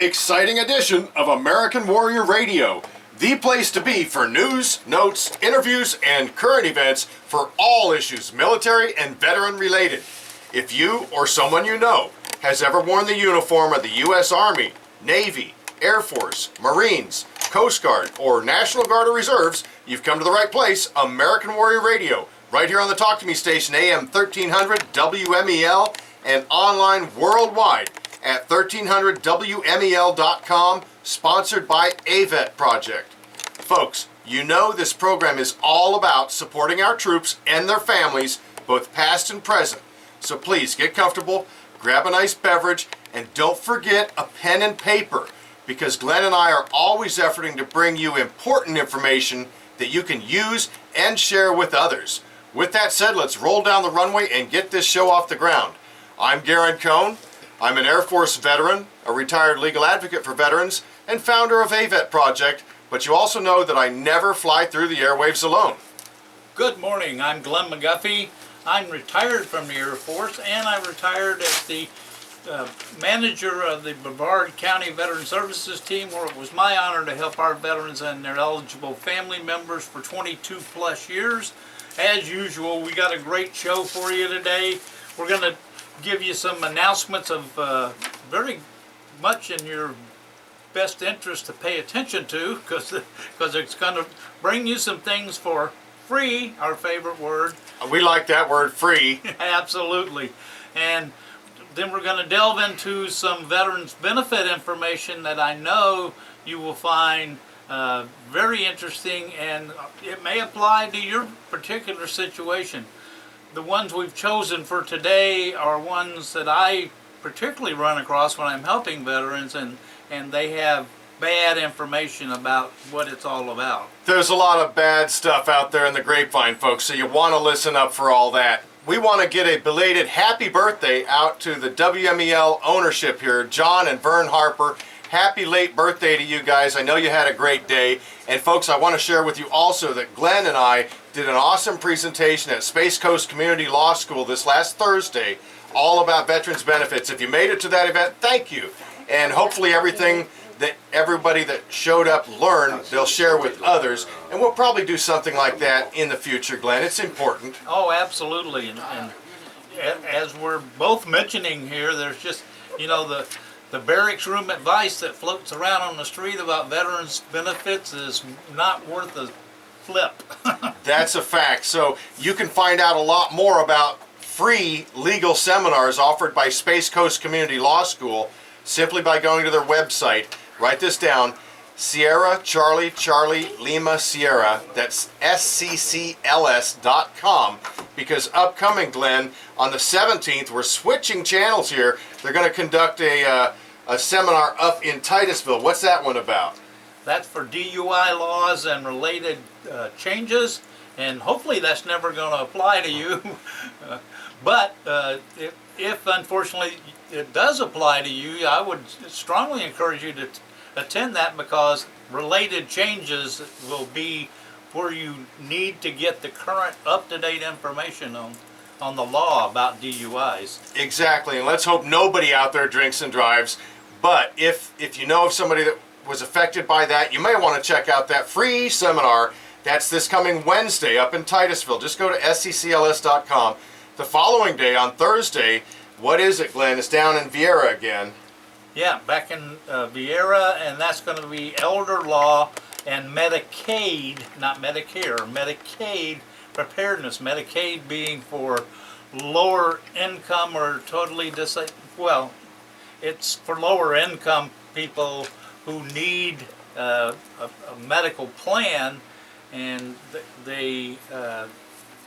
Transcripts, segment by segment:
Exciting edition of American Warrior Radio, the place to be for news, notes, interviews, and current events for all issues military and veteran related. If you or someone you know has ever worn the uniform of the U.S. Army, Navy, Air Force, Marines, Coast Guard, or National Guard or Reserves, you've come to the right place. American Warrior Radio, right here on the Talk to Me station, AM 1300 WMEL, and online worldwide at 1300WMEL.com, sponsored by AVET Project. Folks, you know this program is all about supporting our troops and their families, both past and present. So please get comfortable, grab a nice beverage, and don't forget a pen and paper, because Glenn and I are always efforting to bring you important information that you can use and share with others. With that said, let's roll down the runway and get this show off the ground. I'm Garen Cohn. I'm an Air Force veteran, a retired legal advocate for veterans, and founder of AVET Project, but you also know that I never fly through the airwaves alone. Good morning, I'm Glenn McGuffey. I'm retired from the Air Force, and I retired as the manager of the Brevard County Veteran Services team, where it was my honor to help our veterans and their eligible family members for 22 plus years. As usual, we got a great show for you today. We're going to give you some announcements of very much in your best interest to pay attention to, because it's going to bring you some things for free, our favorite word. We like that word, free. Absolutely. And then we're going to delve into some veterans benefit information that I know you will find very interesting, and it may apply to your particular situation. The ones we've chosen for today are ones that I particularly run across when I'm helping veterans, and they have bad information about what it's all about. There's a lot of bad stuff out there in the grapevine, folks, so you want to listen up for all that. We want to get a belated happy birthday out to the WMEL ownership here, John and Vern Harper. Happy late birthday to you guys. I know you had a great day. And folks, I want to share with you also that Glenn and I did an awesome presentation at Space Coast Community Law School this last Thursday, all about veterans benefits. If you made it to that event, thank you. And hopefully everything that everybody that showed up learned, they'll share with others. And we'll probably do something like that in the future, Glenn. It's important. Oh, absolutely. And as we're both mentioning here, there's just, you know, the barracks room advice that floats around on the street about veterans benefits is not worth a flip. That's a fact. So you can find out a lot more about free legal seminars offered by Space Coast Community Law School simply by going to their website. Write this down: Sierra Charlie Charlie Lima Sierra. That's SCCLS.com. Because upcoming, Glenn, on the 17th, we're switching channels here. They're going to conduct a seminar up in Titusville. What's that one about? That's for DUI laws and related changes, and hopefully that's never going to apply to you. But if unfortunately it does apply to you, I would strongly encourage you to attend that, because related changes will be where you need to get the current up-to-date information on the law about DUIs. Exactly, and let's hope nobody out there drinks and drives. But if you know of somebody that was affected by that, you may want to check out that free seminar. That's this coming Wednesday up in Titusville. Just go to SCCLS.com. The following day, on Thursday, what is it, Glenn? It's down in Viera again. Yeah, back in Viera, and that's going to be elder law and Medicaid, not Medicare, Medicaid preparedness. Medicaid being for lower income or totally disabled. Well, it's for lower income people who need a medical plan, and they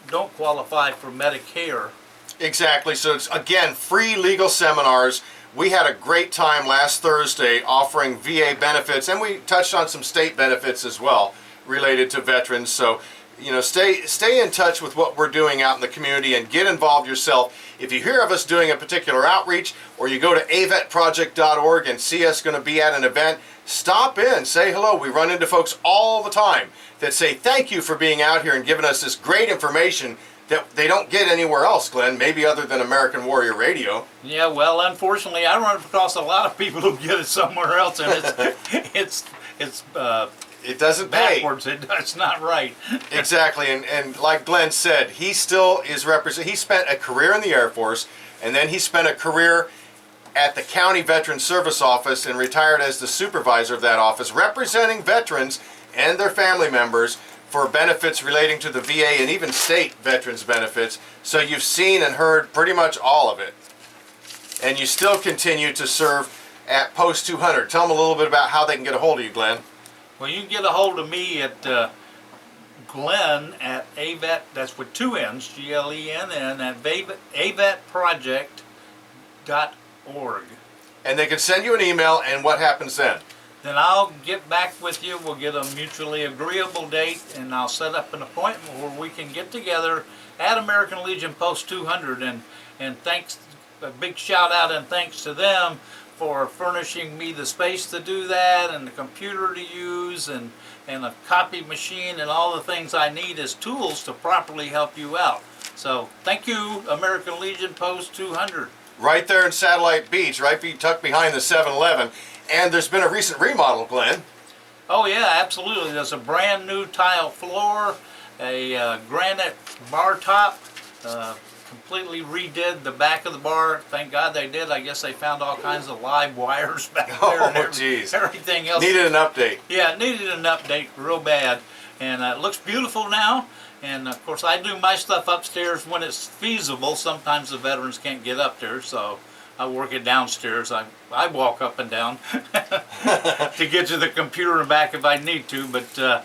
don't qualify for Medicare. Exactly. So it's, again, free legal seminars. We had a great time last Thursday offering VA benefits, and we touched on some state benefits as well related to veterans. So, you know, stay in touch with what we're doing out in the community and get involved yourself. If you hear of us doing a particular outreach, or you go to avetproject.org and see us going to be at an event, stop in, say hello. We run into folks all the time that say thank you for being out here and giving us this great information that they don't get anywhere else, Glenn, maybe other than American Warrior Radio. Yeah, well, unfortunately, I run across a lot of people who get it somewhere else, and it's It doesn't pay. backwards. It's not right. Exactly, and like Glenn said, he still is he spent a career in the Air Force, and then he spent a career at the County Veteran Service Office and retired as the supervisor of that office, representing veterans and their family members for benefits relating to the VA and even state veterans benefits. So you've seen and heard pretty much all of it. And you still continue to serve at Post 200. Tell them a little bit about how they can get a hold of you, Glenn. Well, you can get a hold of me at Glenn at AVET, that's with two N's, GLENN, at avetproject.org. And they can send you an email, and what happens then? Then I'll get back with you. We'll get a mutually agreeable date, and I'll set up an appointment where we can get together at American Legion Post 200. And thanks, a big shout out and thanks to them for furnishing me the space to do that, and the computer to use, and a copy machine, and all the things I need as tools to properly help you out. So thank you, American Legion Post 200. Right there in Satellite Beach, tucked behind the 7-Eleven. And there's been a recent remodel, Glenn. Oh yeah, absolutely. There's a brand new tile floor, a granite bar top, completely redid the back of the bar. Thank God they did. I guess they found all kinds of live wires back there. Oh, jeez. Everything else. Needed an update. Yeah, it needed an update real bad. And it looks beautiful now. And of course, I do my stuff upstairs when it's feasible. Sometimes the veterans can't get up there, so I work it downstairs. I walk up and down to get to the computer and back if I need to, but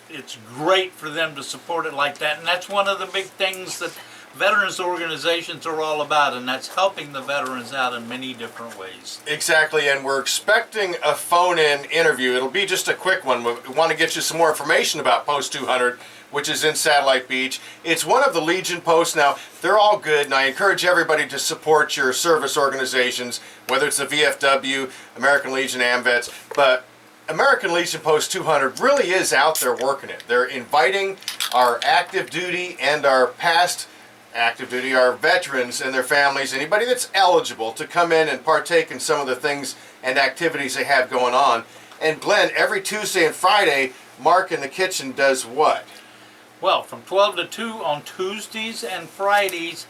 it's great for them to support it like that. And that's one of the big things that veterans organizations are all about, and that's helping the veterans out in many different ways. Exactly, and we're expecting a phone-in interview. It'll be just a quick one. We want to get you some more information about Post 200, which is in Satellite Beach. It's one of the Legion posts. Now, they're all good, and I encourage everybody to support your service organizations, whether it's the VFW, American Legion, AMVETS, but American Legion Post 200 really is out there working it. They're inviting our active duty and our past active duty, our veterans and their families, anybody that's eligible to come in and partake in some of the things and activities they have going on. And Glenn, every Tuesday and Friday, Mark in the kitchen does what? Well, from 12 to 2 on Tuesdays and Fridays,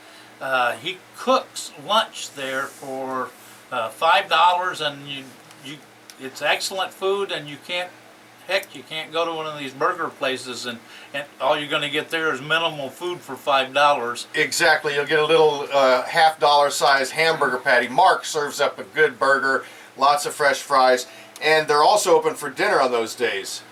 he cooks lunch there for $5, and it's excellent food, and you can't go to one of these burger places and all you're going to get there is minimal food for $5. Exactly. You'll get a little $half size hamburger patty. Mark serves up a good burger, lots of fresh fries, and they're also open for dinner on those days.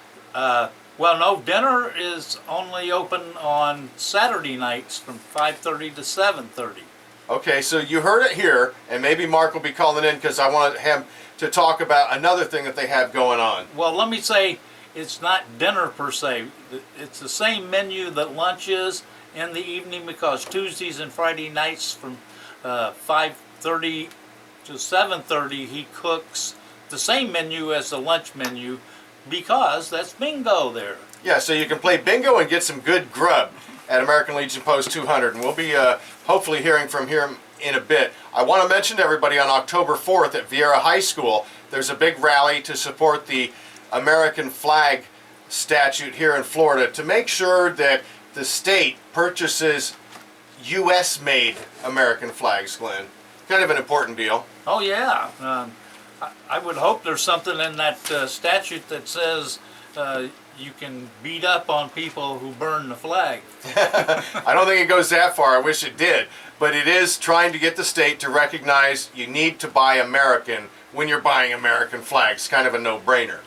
Well, no, dinner is only open on Saturday nights from 5:30 to 7:30. Okay, so you heard it here, and maybe Mark will be calling in because I want him to talk about another thing that they have going on. Well, let me say, it's not dinner per se. It's the same menu that lunch is in the evening, because Tuesdays and Friday nights from 5:30 to 7:30 he cooks the same menu as the lunch menu, because that's bingo there. Yeah, so you can play bingo and get some good grub at American Legion Post 200, and we'll be hopefully hearing from him in a bit. I want to mention to everybody, on October 4th at Vieira High School, there's a big rally to support the American flag statute here in Florida, to make sure that the state purchases U.S.-made American flags, Glenn. Kind of an important deal. Oh yeah, I would hope there's something in that statute that says you can beat up on people who burn the flag. I don't think it goes that far. I wish it did. But it is trying to get the state to recognize you need to buy American when you're buying American flags. Kind of a no-brainer.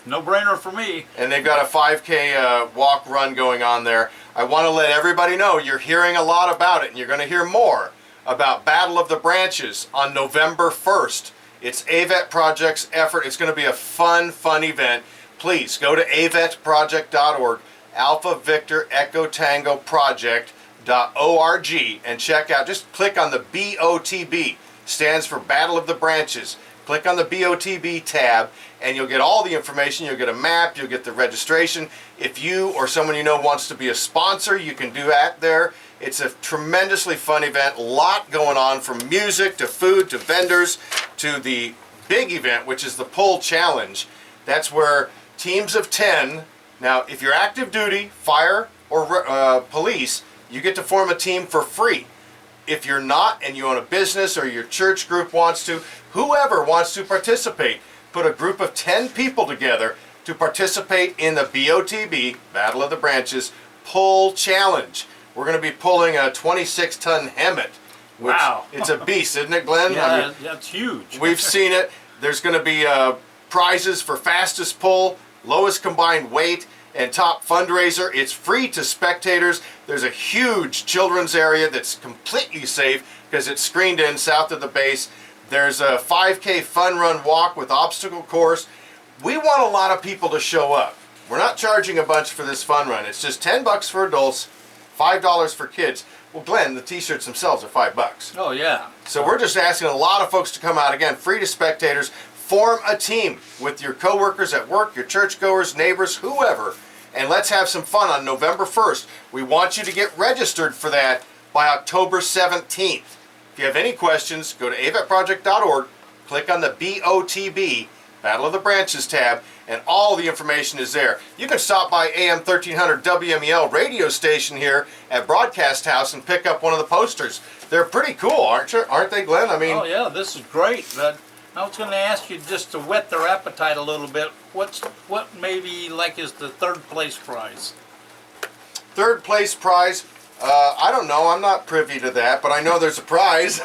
No-brainer for me. And they've got a 5K walk run going on there. I want to let everybody know you're hearing a lot about it, and you're going to hear more about Battle of the Branches on November 1st. It's AVET Project's effort. It's going to be a fun event. Please go to avetproject.org, Alpha Victor Echo Tango Project.org, and check out, just click on the BOTB, stands for Battle of the Branches. click on the BOTB tab, and you'll get all the information. You'll get a map, you'll get the registration. If you or someone you know wants to be a sponsor, you can do that there. It's a tremendously fun event, a lot going on, from music to food to vendors to the big event, which is the Pull Challenge. That's where teams of 10, now if you're active duty, fire, or police, you get to form a team for free. If you're not and you own a business or your church group wants to, whoever wants to participate, put a group of 10 people together to participate in the BOTB, Battle of the Branches, Pull Challenge. We're going to be pulling a 26-ton Hemet. Wow. It's a beast, isn't it, Glenn? Yeah, I mean, that's huge. we've seen it. There's going to be prizes for fastest pull, lowest combined weight, and top fundraiser. It's free to spectators. There's a huge children's area that's completely safe because it's screened in south of the base. There's a 5K fun run walk with obstacle course. We want a lot of people to show up. We're not charging a bunch for this fun run. It's just $10 for adults, $5 for kids. Well, Glenn, the t-shirts themselves are $5. Oh, yeah. So we're just asking a lot of folks to come out. Again, free to spectators. Form a team with your coworkers at work, your churchgoers, neighbors, whoever, and let's have some fun on November 1st. We want you to get registered for that by October 17th. If you have any questions, go to avetproject.org, click on the BOTB, Battle of the Branches tab, and all the information is there. You can stop by AM 1300 WMEL radio station here at Broadcast House and pick up one of the posters. They're pretty cool, aren't they, Glenn? I mean, Oh, yeah, this is great. But I was going to ask you, just to whet their appetite a little bit, what maybe like is the third place prize? third place prize, I don't know. I'm not privy to that, but I know there's a prize.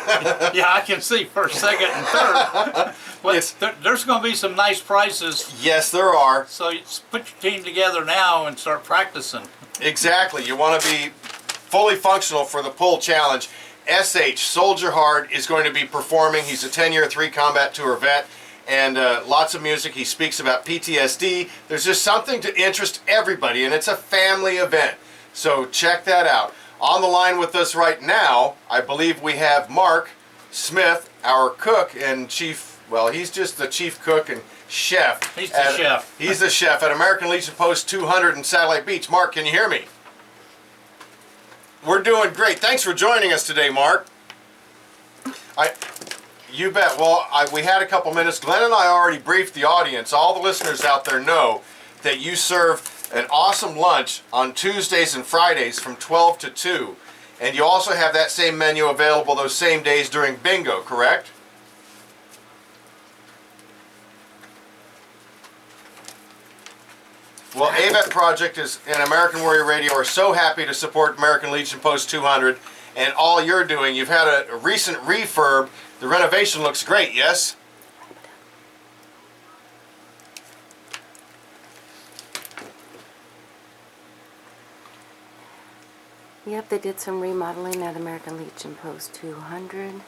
Yeah, I can see first, second, and third. But It's- there's going to be some nice prizes. Yes, there are. So you put your team together now and start practicing. Exactly. You want to be fully functional for the Pull Challenge. SH, Soldier Hard, is going to be performing. He's a 10-year 3 combat tour vet, and lots of music. He speaks about PTSD. There's just something to interest everybody, and it's a family event. So check that out. On the line with us right now, I believe we have Mark Smith, our cook and chief, well, he's just the chief cook and chef. He's the chef. He's the chef at American Legion Post 200 in Satellite Beach. Mark, can you hear me? We're doing great. Thanks for joining us today, Mark. You bet. Well, we had a couple minutes. Glenn and I already briefed the audience. All the listeners out there know that you serve an awesome lunch on Tuesdays and Fridays from 12 to 2. And you also have that same menu available those same days during bingo, correct? Well, AVET Project and American Warrior Radio are so happy to support American Legion Post 200 and all you're doing. You've had a recent refurb. The renovation looks great, yes? Yep, they did some remodeling at American Legion Post 200.